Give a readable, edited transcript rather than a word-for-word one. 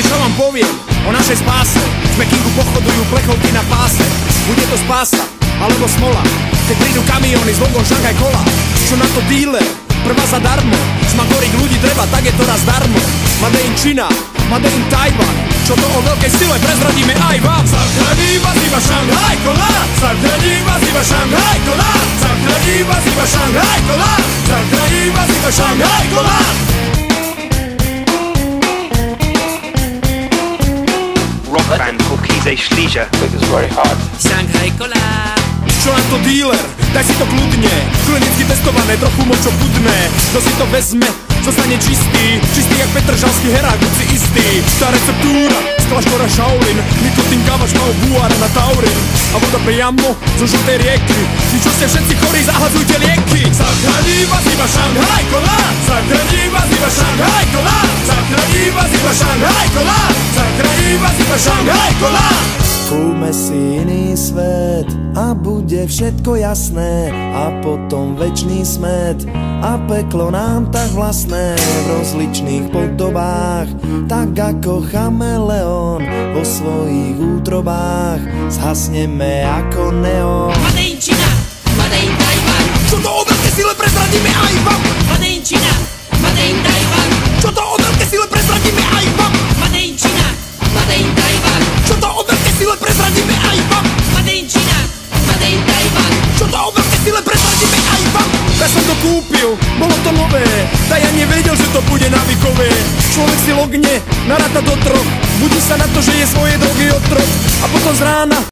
Čo vám poviem o našej spáse? Z Pekingu pochodujú plechovky na páse. Bude to spása, alebo smola, keď prídu kamióny s logom Šanghaj Kola. Čo na to dealer? Prvá zadarmo. Smagorik ľudí treba, tak je to raz darmo. Made in Čína, made in Tajvan. Čo to o veľkej sile prezradíme aj vám. Zachraní vás iba Šanghaj Kola. Zachraní vás iba Šanghaj Kola. Zachraní vás iba Šanghaj Kola. Zachraní vás iba Šanghaj Kola. Rock band called Kize Schliger. It was very hard. Šanghaj Kola. Čo na to dealer? Daj si to kľudne. Klinicky testované, trochu močo budné. Kto si to vezme, zostane čistý. Čistý jak Petržalský herák, buď si istý. Tá receptúra z kláštora Shaolin. Nikotín, kávač, mal buára na taurin. A voda priamo zo žltej rieky. Vy čo ste všetci chorí, zahadzujte lieky. Zachraní vás iba Šanghaj Kola. Zachraní vás iba Šanghaj Kola. Zachraní vás iba Šanghaj Kola. Zachraní vás iba Šanghaj Kola. Kúpme si iný svet a bude všetko jasné a potom večný smet a peklo nám tak vlastné v rozličných podobách, tak ako chameleón vo svojich útrobách zhasneme ako neon. Made in Čína, made in Tajvan. Čo to o veľké sile prezradíme aj vám. Made in Čína, made in Tajvan. Čo to o veľké sile prezradíme aj vám. Made in Čína, made in Tajvan. Čo to o veľké sile prezradíme aj vám. Made in Čína, made in Tajvan. Čo to o veľké sile prezradíme aj vám. Ja som to kúpil, bolo to nové, tak ja nevedel, že to bude návykové. Človek si logne, naráta do troch, budí sa na to, že je svoje drogy otrok a potom z rána